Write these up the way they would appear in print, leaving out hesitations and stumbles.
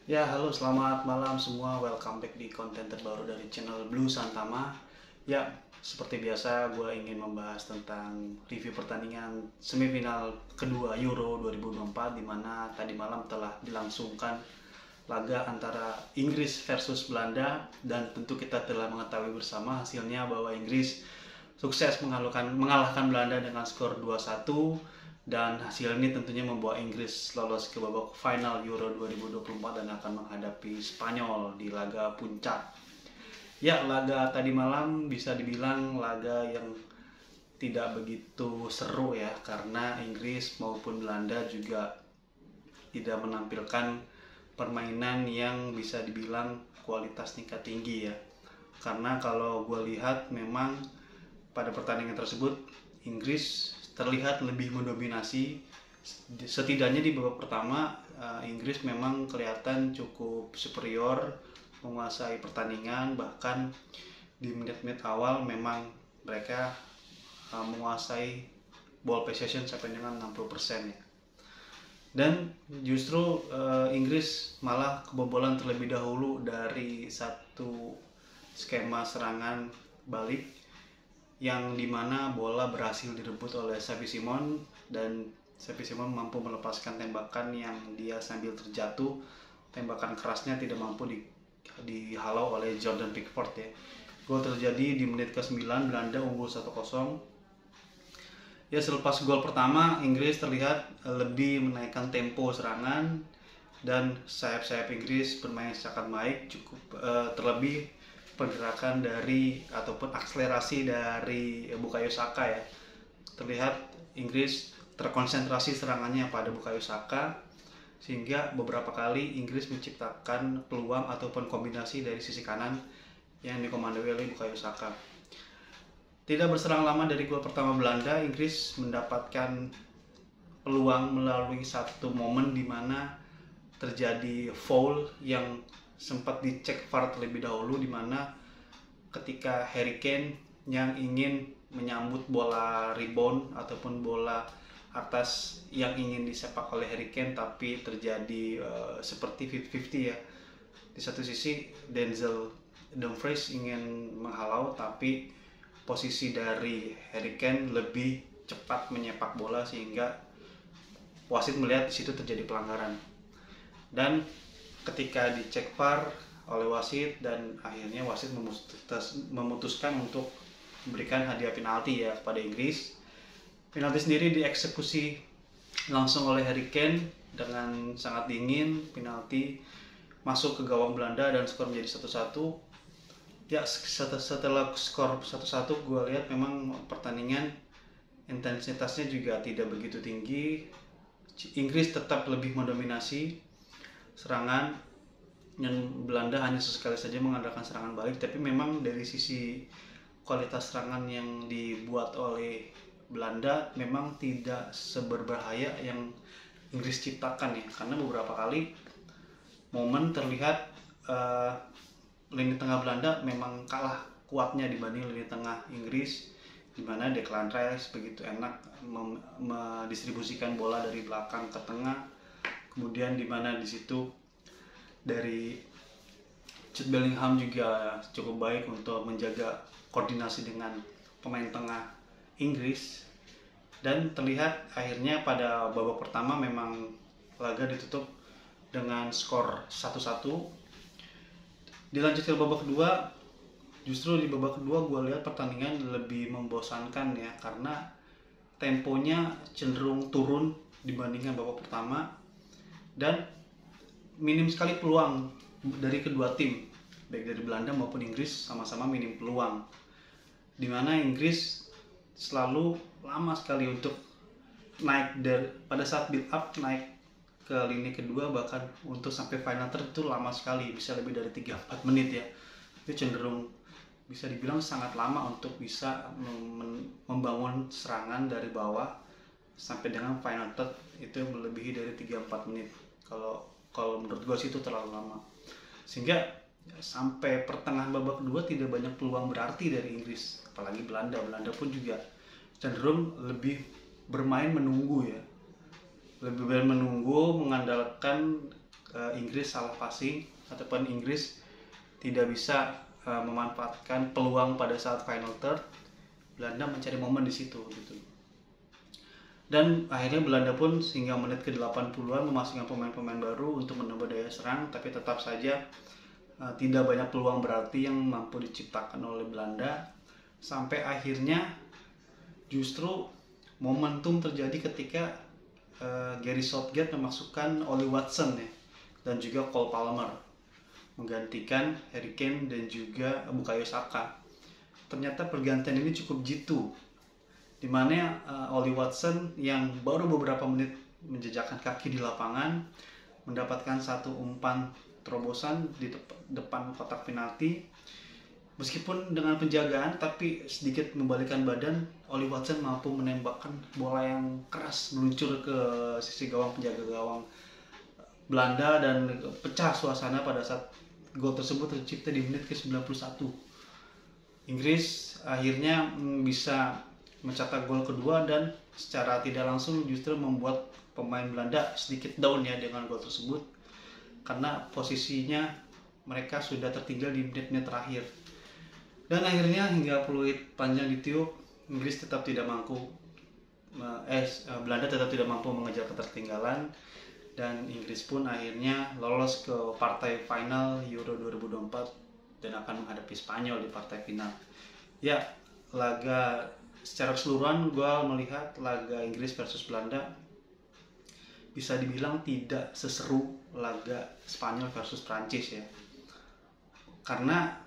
Ya, halo, selamat malam semua. Welcome back di konten terbaru dari channel Blue Santama. Ya, seperti biasa, gue ingin membahas tentang review pertandingan semifinal kedua Euro 2024, di mana tadi malam telah dilangsungkan laga antara Inggris versus Belanda, dan tentu kita telah mengetahui bersama hasilnya bahwa Inggris sukses mengalahkan Belanda dengan skor 2-1, dan hasil ini tentunya membawa Inggris lolos ke babak final Euro 2024 dan akan menghadapi Spanyol di laga puncak. Ya, laga tadi malam bisa dibilang laga yang tidak begitu seru ya, karena Inggris maupun Belanda juga tidak menampilkan permainan yang bisa dibilang kualitas tingkat tinggi ya. Karena kalau gue lihat memang pada pertandingan tersebut Inggris terlihat lebih mendominasi. Setidaknya di babak pertama Inggris memang kelihatan cukup superior menguasai pertandingan, bahkan di menit-menit awal memang mereka menguasai ball possession sampai dengan 60% ya. Dan justru Inggris malah kebobolan terlebih dahulu dari satu skema serangan balik yang dimana bola berhasil direbut oleh Xavi Simons, dan Xavi Simons mampu melepaskan tembakan yang dia sambil terjatuh. Tembakan kerasnya tidak mampu dihalau oleh Jordan Pickford ya. Gol terjadi di menit ke-9, Belanda unggul 1-0. Ya, selepas gol pertama Inggris terlihat lebih menaikkan tempo serangan, dan sayap-sayap Inggris bermain sangat baik, cukup terlebih pergerakan dari ataupun akselerasi dari Bukayo Saka ya. Terlihat Inggris terkonsentrasi serangannya pada Bukayo Saka, sehingga beberapa kali Inggris menciptakan peluang ataupun kombinasi dari sisi kanan yang dikomandoi oleh Bukayo Saka. Tidak berserang lama dari gol pertama Belanda, Inggris mendapatkan peluang melalui satu momen di mana terjadi foul yang sempat dicek VAR terlebih dahulu, di mana ketika Harry Kane yang ingin menyambut bola rebound ataupun bola atas yang ingin disepak oleh Harry Kane, tapi terjadi seperti 50-50 ya. Di satu sisi Denzel Dumfries ingin menghalau, tapi posisi dari Harry Kane lebih cepat menyepak bola sehingga wasit melihat di situ terjadi pelanggaran. Dan ketika dicek VAR oleh wasit, dan akhirnya wasit memutuskan untuk memberikan hadiah penalti ya kepada Inggris. Penalti sendiri dieksekusi langsung oleh Harry Kane dengan sangat dingin. Penalti masuk ke gawang Belanda dan skor menjadi 1-1. Ya, setelah skor 1-1 gue lihat memang pertandingan intensitasnya juga tidak begitu tinggi. Inggris tetap lebih mendominasi serangan, dan Belanda hanya sesekali saja mengandalkan serangan balik. Tapi memang dari sisi kualitas serangan yang dibuat oleh Belanda memang tidak seberbahaya yang Inggris ciptakan ya, karena beberapa kali momen terlihat lini tengah Belanda memang kalah kuatnya dibanding lini tengah Inggris, di mana Declan Rice begitu enak mendistribusikan bola dari belakang ke tengah. Kemudian di mana di situ dari Jude Bellingham juga cukup baik untuk menjaga koordinasi dengan pemain tengah Inggris. Dan terlihat akhirnya pada babak pertama memang laga ditutup dengan skor 1-1. Dilanjut ke babak kedua, justru di babak kedua gue lihat pertandingan lebih membosankan ya, karena temponya cenderung turun dibandingkan babak pertama, dan minim sekali peluang dari kedua tim, baik dari Belanda maupun Inggris sama-sama minim peluang, dimana Inggris selalu lama sekali untuk naik pada saat build up naik ke lini kedua, bahkan untuk sampai final third itu lama sekali, bisa lebih dari 3-4 menit ya. Itu cenderung bisa dibilang sangat lama untuk bisa membangun serangan dari bawah sampai dengan final third, itu melebihi dari 3-4 menit. Kalau menurut gue sih itu terlalu lama, sehingga sampai pertengahan babak kedua tidak banyak peluang berarti dari Inggris. Apalagi Belanda pun juga cenderung lebih bermain menunggu ya, lebih banyak menunggu, mengandalkan Inggris salah passing ataupun Inggris tidak bisa memanfaatkan peluang pada saat final third. Belanda mencari momen di situ gitu. Dan akhirnya Belanda pun hingga menit ke-80-an memasukkan pemain-pemain baru untuk menambah daya serang, tapi tetap saja tidak banyak peluang berarti yang mampu diciptakan oleh Belanda, sampai akhirnya justru momentum terjadi ketika Gary Southgate memasukkan Ollie Watson ya, dan juga Cole Palmer menggantikan Harry Kane dan juga Bukayo Saka. Ternyata pergantian ini cukup jitu, dimana Ollie Watson yang baru beberapa menit menjejakkan kaki di lapangan mendapatkan satu umpan terobosan di depan kotak penalti. Meskipun dengan penjagaan tapi sedikit membalikan badan, Ollie Watson mampu menembakkan bola yang keras meluncur ke sisi gawang penjaga gawang Belanda dan pecah suasana pada saat gol tersebut tercipta di menit ke-91. Inggris akhirnya bisa mencetak gol kedua dan secara tidak langsung justru membuat pemain Belanda sedikit down ya dengan gol tersebut, karena posisinya mereka sudah tertinggal di menit-menit terakhir. Dan akhirnya hingga peluit panjang ditiup, Inggris tetap tidak mampu Belanda tetap tidak mampu mengejar ketertinggalan, dan Inggris pun akhirnya lolos ke partai final Euro 2024 dan akan menghadapi Spanyol di partai final. Ya, laga secara keseluruhan gue melihat laga Inggris versus Belanda bisa dibilang tidak seseru laga Spanyol versus Prancis ya, karena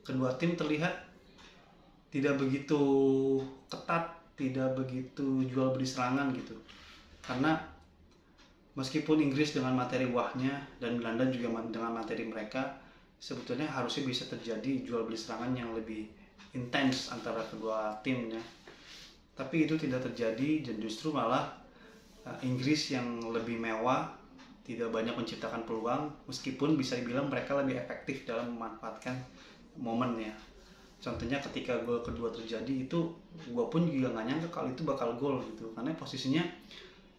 kedua tim terlihat tidak begitu ketat, tidak begitu jual beli serangan gitu. Karena meskipun Inggris dengan materi wahnya dan Belanda juga dengan materi mereka, sebetulnya harusnya bisa terjadi jual beli serangan yang lebih intens antara kedua timnya. Tapi itu tidak terjadi, dan justru malah Inggris yang lebih mewah, tidak banyak menciptakan peluang, meskipun bisa dibilang mereka lebih efektif dalam memanfaatkan momennya. Contohnya ketika gol kedua terjadi itu, gue pun juga nggak nyangka kalau itu bakal gol gitu, karena posisinya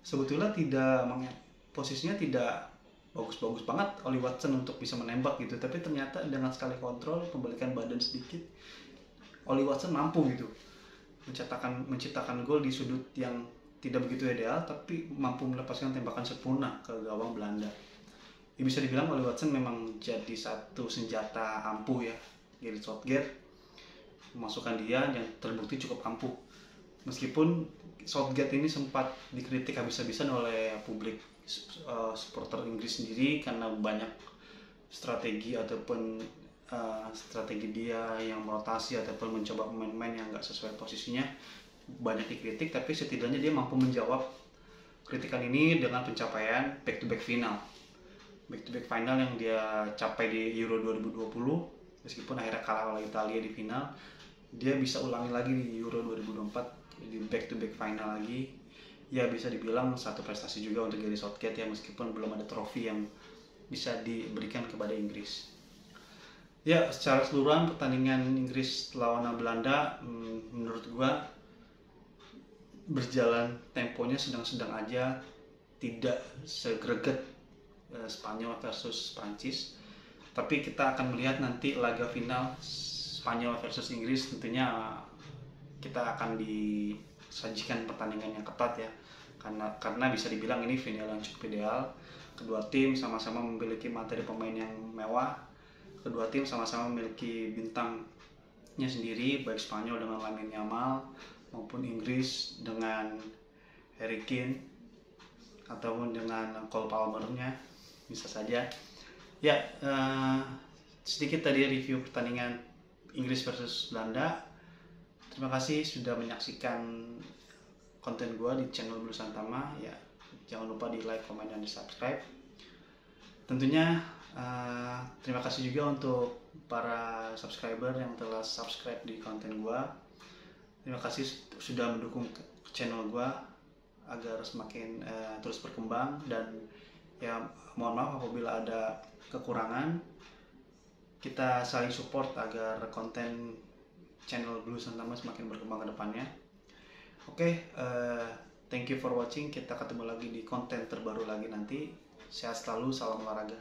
sebetulnya tidak bagus-bagus banget Ollie Watson untuk bisa menembak gitu, tapi ternyata dengan sekali kontrol, pembalikan badan sedikit, Ollie Watson mampu gitu menciptakan gol di sudut yang tidak begitu ideal, tapi mampu melepaskan tembakan sempurna ke gawang Belanda. Ya, bisa dibilang Ollie Watson memang jadi satu senjata ampuh ya Gary Southgate, memasukkan dia yang terbukti cukup ampuh. Meskipun Southgate ini sempat dikritik habis-habisan oleh publik supporter Inggris sendiri karena banyak strategi ataupun strategi dia yang merotasi ataupun mencoba pemain-pemain yang nggak sesuai posisinya, banyak dikritik, tapi setidaknya dia mampu menjawab kritikan ini dengan pencapaian back-to-back final yang dia capai di Euro 2020. Meskipun akhirnya kalah oleh Italia di final, dia bisa ulangi lagi di Euro 2024 di back-to-back final lagi. Ya bisa dibilang satu prestasi juga untuk Gary Southgate ya, meskipun belum ada trofi yang bisa diberikan kepada Inggris. Ya, secara keseluruhan pertandingan Inggris lawan Belanda menurut gua berjalan temponya sedang-sedang aja, tidak segreget Spanyol versus Prancis. Tapi kita akan melihat nanti laga final Spanyol versus Inggris, tentunya kita akan disajikan pertandingan yang ketat ya, karena bisa dibilang ini final yang cukup ideal. Kedua tim sama-sama memiliki materi pemain yang mewah, kedua tim sama-sama memiliki bintangnya sendiri, baik Spanyol dengan Lamine Yamal maupun Inggris dengan Harry Kane ataupun dengan Cole Palmer-nya bisa saja. Ya, sedikit tadi review pertandingan Inggris versus Belanda. Terima kasih sudah menyaksikan konten gua di channel Blue Santama ya. Jangan lupa di like, komen, dan di subscribe. Tentunya terima kasih juga untuk para subscriber yang telah subscribe di konten gua. Terima kasih sudah mendukung channel gua agar semakin terus berkembang, dan ya mohon maaf apabila ada kekurangan. Kita saling support agar konten channel Blue Santama semakin berkembang ke depannya. Oke, thank you for watching. Kita ketemu lagi di konten terbaru lagi nanti. Sehat selalu, salam olahraga.